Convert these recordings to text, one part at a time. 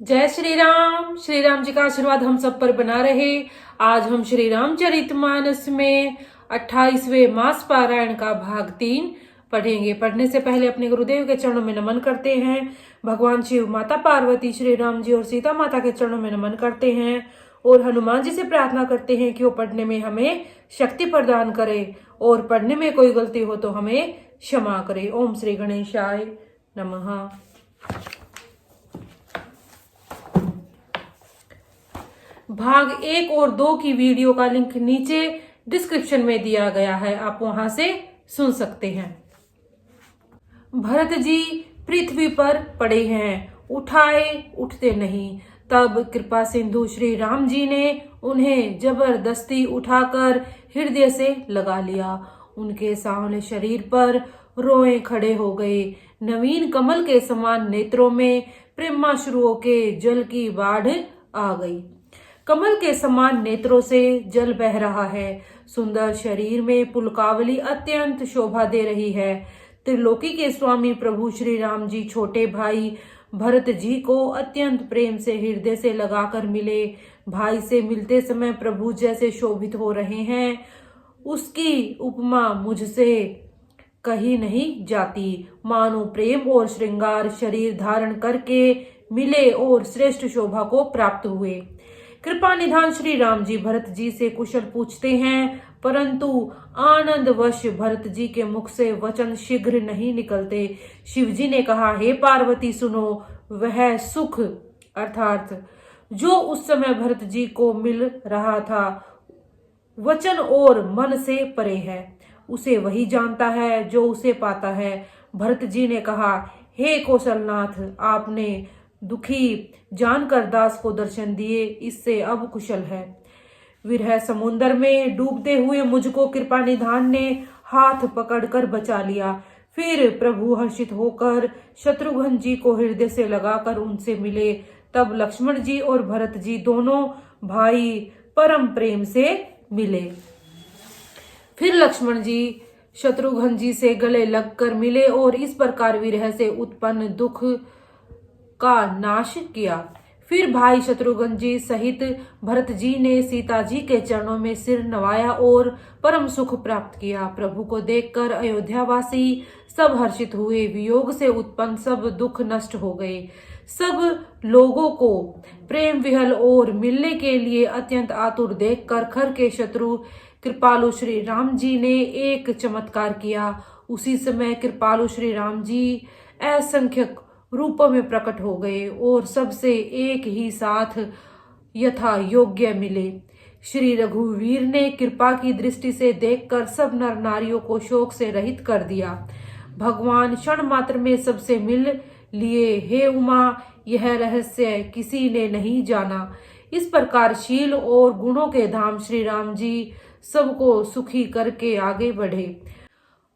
जय श्री राम जी का आशीर्वाद हम सब पर बना रहे। आज हम श्री रामचरितमानस में 28वें मास पारायण का भाग 3 पढ़ेंगे। पढ़ने से पहले अपने गुरुदेव के चरणों में नमन करते हैं। भगवान शिव, माता पार्वती, श्री राम जी और सीता माता के चरणों में नमन करते हैं और हनुमान जी से प्रार्थना करते हैं कि वो पढ़ने में हमें शक्ति प्रदान करे और पढ़ने में कोई गलती हो तो हमें क्षमा करे। ओम श्री गणेशाय नमः। भाग 1 और 2 की वीडियो का लिंक नीचे डिस्क्रिप्शन में दिया गया है, आप वहां से सुन सकते हैं। भरत जी पृथ्वी पर पड़े हैं, उठाए उठते नहीं। तब कृपा सिंधु श्री राम जी ने उन्हें जबरदस्ती उठाकर हृदय से लगा लिया। उनके सांवले शरीर पर रोए खड़े हो गए। नवीन कमल के समान नेत्रों में प्रेमाश्रुओं के जल की बाढ़ आ गई। कमल के समान नेत्रों से जल बह रहा है। सुंदर शरीर में पुलकावली अत्यंत शोभा दे रही है। त्रिलोकी के स्वामी प्रभु श्री राम जी छोटे भाई भरत जी को अत्यंत प्रेम से हृदय से लगाकर मिले। भाई से मिलते समय प्रभु जैसे शोभित हो रहे हैं, उसकी उपमा मुझसे कही नहीं जाती। मानो प्रेम और श्रृंगार शरीर धारण करके मिले और श्रेष्ठ शोभा को प्राप्त हुए। कृपा निधान श्री राम जी भरत जी से कुशल पूछते हैं, परंतु आनंदवश भरत जी के मुख से वचन शीघ्र नहीं निकलते। शिव जी ने कहा, हे पार्वती सुनो, वह सुख अर्थात जो उस समय भरत जी को मिल रहा था वचन और मन से परे है। उसे वही जानता है जो उसे पाता है। भरत जी ने कहा, हे कौशलनाथ, आपने दुखी जानकर दास को दर्शन दिए, इससे अब कुशल है। विरह समुन्दर में डूबते हुए मुझको कृपा निधान ने हाथ पकड़कर बचा लिया। फिर प्रभु हर्षित होकर शत्रुघ्न जी को हृदय से लगाकर उनसे मिले। तब लक्ष्मण जी और भरत जी दोनों भाई परम प्रेम से मिले। फिर लक्ष्मण जी शत्रुघ्न जी से गले लगकर मिले और इस प्रकार विरह से उत्पन्न दुख का नाश किया। फिर भाई शत्रुघ्न जी सहित भरत जी ने सीता जी के चरणों में सिर नवाया और परम सुख प्राप्त किया। प्रभु को देखकर अयोध्यावासी सब हर्षित हुए। वियोग से उत्पन्न सब दुख नष्ट हो गए। सब लोगों को प्रेम विहल और मिलने के लिए अत्यंत आतुर देखकर खर के शत्रु कृपालु श्री राम जी ने एक चमत्कार किया। उसी समय कृपालु श्री राम जी असंख्यक रूपों में प्रकट हो गए और सबसे एक ही साथ यथा योग्य मिले। श्री रघुवीर ने कृपा की दृष्टि से देखकर सब नर नारियों को शोक से रहित कर दिया। भगवान क्षण मात्र में सबसे मिल लिए। हे उमा, यह रहस्य किसी ने नहीं जाना। इस प्रकार शील और गुणों के धाम श्री राम जी सबको सुखी करके आगे बढ़े।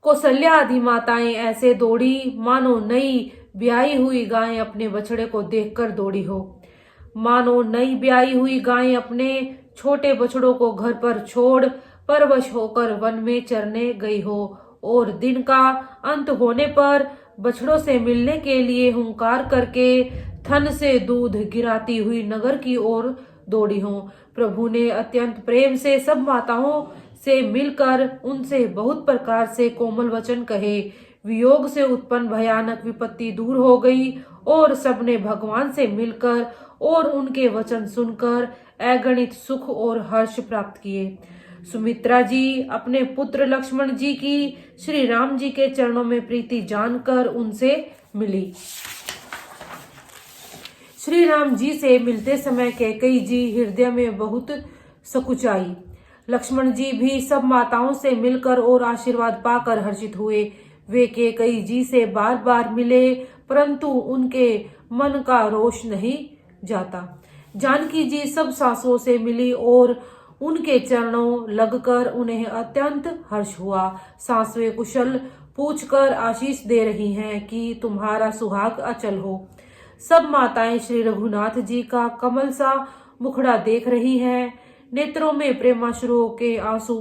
कौशल्या आदि माताएं ऐसे दौड़ी मानो नई ब्याई हुई गाय अपने बछड़े को देखकर दौड़ी हो। मानो नई ब्याई हुई गाय अपने छोटे बछड़ों को घर पर छोड़ परवश होकर वन में चरने गई हो और दिन का अंत होने पर बछड़ों से मिलने के लिए हुंकार करके थन से दूध गिराती हुई नगर की ओर दौड़ी हो। प्रभु ने अत्यंत प्रेम से सब माताओं से मिलकर उनसे बहुत प्रकार से कोमल वचन कहे। वियोग से उत्पन्न भयानक विपत्ति दूर हो गई और सबने भगवान से मिलकर और उनके वचन सुनकर अगणित सुख और हर्ष प्राप्त किए। सुमित्रा जी अपने पुत्र लक्ष्मण जी की श्री राम जी के चरणों में प्रीति जानकर उनसे मिली। श्री राम जी से मिलते समय कैकेयी जी हृदय में बहुत सकुचाई। लक्ष्मण जी भी सब माताओं से मिलकर और आशीर्वाद पाकर हर्षित हुए। वे कैकेयी जी से बार बार मिले, परंतु उनके मन का रोष नहीं जाता। जानकी जी सब सासुओं से मिली और उनके चरणों लगकर उन्हें अत्यंत हर्ष हुआ। सासुएं कुशल पूछकर आशीष दे रही हैं कि तुम्हारा सुहाग अचल हो। सब माताएं श्री रघुनाथ जी का कमल सा मुखड़ा देख रही हैं। नेत्रों में प्रेमाश्रुओं के आंसू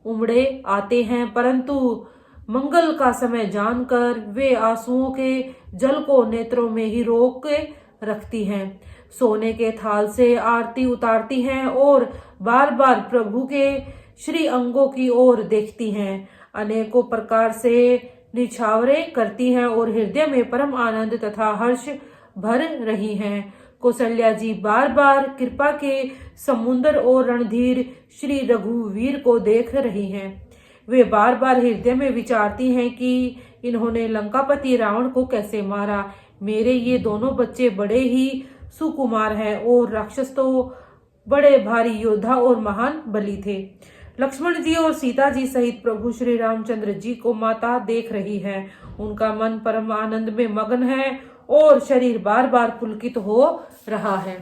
उमड़े आते हैं, परंतु मंगल का समय जानकर वे आंसुओं के जल को नेत्रों में ही रोक रखती हैं। सोने के थाल से आरती उतारती हैं और बार बार प्रभु के श्री अंगों की ओर देखती हैं। अनेकों प्रकार से निछावरे करती हैं और हृदय में परम आनंद तथा हर्ष भर रही हैं। कौशल्या जी बार बार कृपा के समुद्र और रणधीर श्री रघुवीर को देख रही हैं। वे बार बार हृदय में विचारती हैं कि इन्होंने लंकापति रावण को कैसे मारा। मेरे ये दोनों बच्चे बड़े ही सुकुमार हैं और राक्षस तो बड़े भारी योद्धा और महान बली थे। लक्ष्मण जी और सीता जी सहित प्रभु श्री रामचंद्र जी को माता देख रही है। उनका मन परम आनंद में मगन है और शरीर बार बार पुलकित हो रहा है।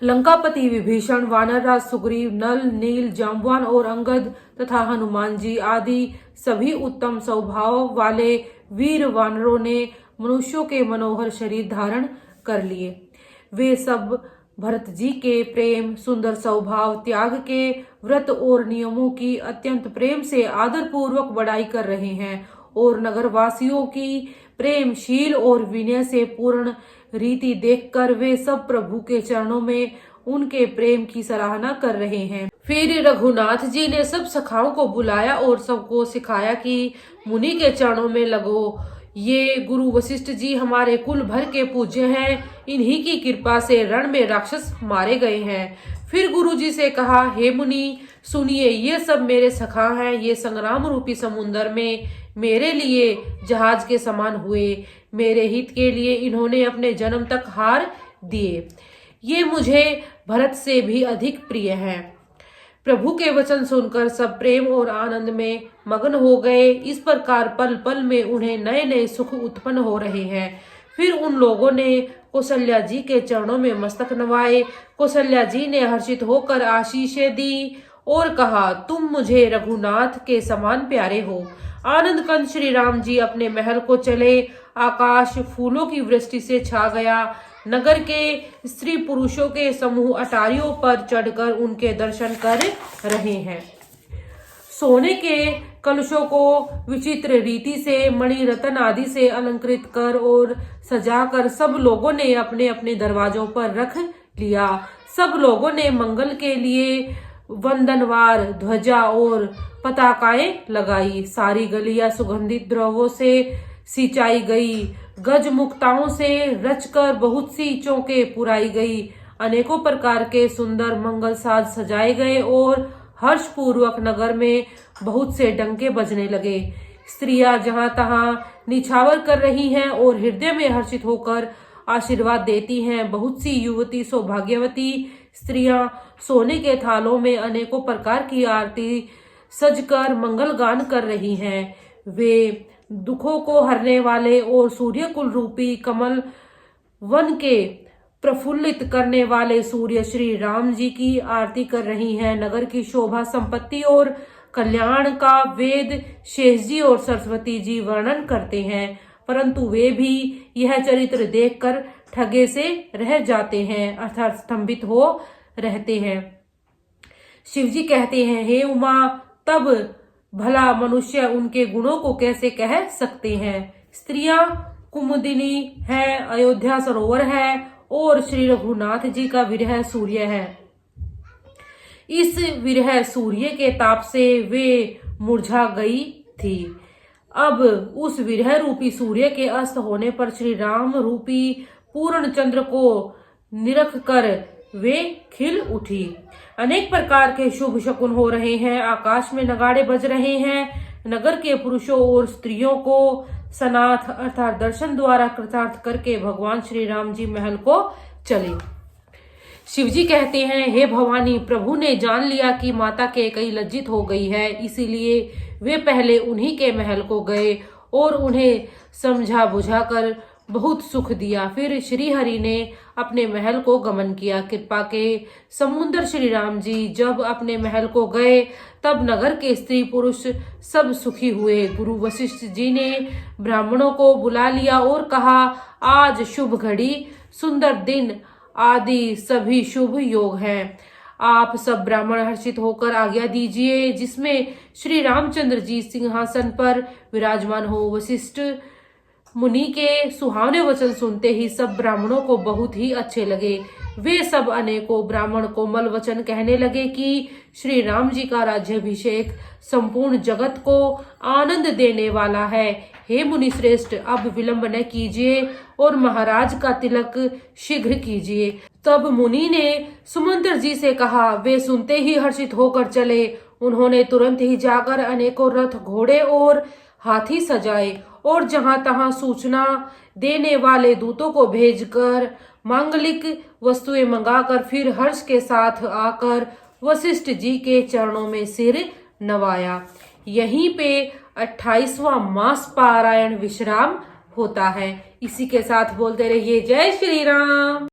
लंकापति विभीषण, वानरराज सुग्रीव, नल, नील, जाम्बवान और अंगद तथा हनुमान जी आदि सभी उत्तम स्वभाव वाले वीर वानरों ने मनुष्यों के मनोहर शरीर धारण कर लिए। वे सब भरत जी के प्रेम, सुंदर स्वभाव, त्याग के व्रत और नियमों की अत्यंत प्रेम से आदर पूर्वक बड़ाई कर रहे हैं और नगरवासियों की प्रेमशील और विनय से पूर्ण रीति देखकर वे सब प्रभु के चरणों में उनके प्रेम की सराहना कर रहे हैं। फिर रघुनाथ जी ने सब सखाओं को बुलाया और सबको सिखाया कि मुनि के चरणों में लगो। ये गुरु वशिष्ठ जी हमारे कुल भर के पूज्य हैं। इन्हीं की कृपा से रण में राक्षस मारे गए हैं। फिर गुरु जी से कहा, हे मुनि सुनिए, ये सब मेरे सखा हैं। ये संग्राम रूपी समुद्र में मेरे लिए जहाज के समान हुए। मेरे हित के लिए इन्होंने अपने जन्म तक हार दिए। ये मुझे भरत से भी अधिक प्रिय हैं। प्रभु के वचन सुनकर सब प्रेम और आनंद में मगन हो गए। इस प्रकार पल पल में उन्हें नए नए सुख उत्पन्न हो रहे हैं। फिर उन लोगों ने कौशल्या जी के चरणों में मस्तक नवाए। कौशल्या जी ने हर्षित होकर आशीषें दी और कहा, तुम मुझे रघुनाथ के समान प्यारे हो। आनंद कंद श्री राम जी अपने महल को चले। आकाश फूलों की वृष्टि से छा गया। नगर के स्त्री पुरुषों के समूह अटारियों पर चढ़कर उनके दर्शन कर रहे हैं। सोने के कलशों को विचित्र रीति से मणि रत्न आदि से अलंकृत कर और सजाकर सब लोगों ने अपने अपने दरवाजों पर रख लिया। सब लोगों ने मंगल के लिए वंदनवार ध्वजा और पताकाएं लगाई। सारी गलियां सुगंधित द्रव्यों से सिंचाई गई। गज मुक्ताओं से रचकर बहुत सी चौकें पुराई गई। अनेकों प्रकार के सुंदर मंगल साज सजाए गए और हर्ष पूर्वक नगर में बहुत से डंके बजने लगे। स्त्रियां जहां तहां निछावर कर रही हैं और हृदय में हर्षित होकर आशीर्वाद देती हैं। बहुत सी युवती सौभाग्यवती स्त्रियां सोने के थालों में अनेकों प्रकार की आरती सजकर मंगल गान कर रही हैं। वे दुखों को हरने वाले और सूर्य कुल रूपी कमल वन के प्रफुल्लित करने वाले सूर्य श्री राम जी की आरती कर रही हैं। नगर की शोभा, संपत्ति और कल्याण का वेद शेष जी और सरस्वती जी वर्णन करते हैं, परंतु वे भी यह चरित्र देखकर ठगे से रह जाते हैं, अर्थात स्तंभित हो रहते हैं। शिव जी कहते हैं, हे उमा, तब भला मनुष्य उनके गुणों को कैसे कह सकते हैं। स्त्रियां कुमुदिनी है, अयोध्या सरोवर है और श्री रघुनाथ जी का विरह सूर्य है। इस विरह सूर्य के ताप से वे मुरझा गई थी। अब उस विरह रूपी सूर्य के अस्त होने पर श्री राम रूपी पूर्ण चंद्र को निरख कर वे खिल उठी। अनेक प्रकार के शुभ शकुन हो रहे हैं। आकाश में नगाड़े बज रहे हैं। नगर के पुरुषों और स्त्रियों को सनाथ अर्थात दर्शन द्वारा कृतार्थ करके भगवान श्री राम जी महल को चले। शिव जी कहते हैं, हे भवानी, प्रभु ने जान लिया कि माता कैकेयी लज्जित हो गई है, इसीलिए वे पहले उन्हीं के महल को गए और उन्हें समझा बुझाकर बहुत सुख दिया। फिर श्री हरि ने अपने महल को गमन किया। कृपा के समुद्र श्री राम जी जब अपने महल को गए तब नगर के स्त्री पुरुष सब सुखी हुए। गुरु वशिष्ठ जी ने ब्राह्मणों को बुला लिया और कहा, आज शुभ घड़ी, सुंदर दिन आदि सभी शुभ योग हैं। आप सब ब्राह्मण हर्षित होकर आज्ञा दीजिए जिसमें श्री रामचंद्र जी सिंहासन पर विराजमान हो। वशिष्ठ मुनि के सुहावने वचन सुनते ही सब ब्राह्मणों को बहुत ही अच्छे लगे। वे सब अनेकों ब्राह्मण कोमल वचन कहने लगे कि श्री राम जी का राज्याभिषेक संपूर्ण जगत को आनंद देने वाला है। हे मुनि श्रेष्ठ, अब विलंब न कीजिए और महाराज का तिलक शीघ्र कीजिए। तब मुनि ने सुमंत्र जी से कहा। वे सुनते ही हर्षित होकर चले। उन्होंने तुरंत ही जाकर अनेकों रथ, घोड़े और हाथी सजाए और जहां तहां सूचना देने वाले दूतों को भेजकर मांगलिक वस्तुएं मंगाकर फिर हर्ष के साथ आकर वशिष्ठ जी के चरणों में सिर नवाया। यहीं पे 28वां मास पारायण विश्राम होता है। इसी के साथ बोलते रहिए जय श्री राम।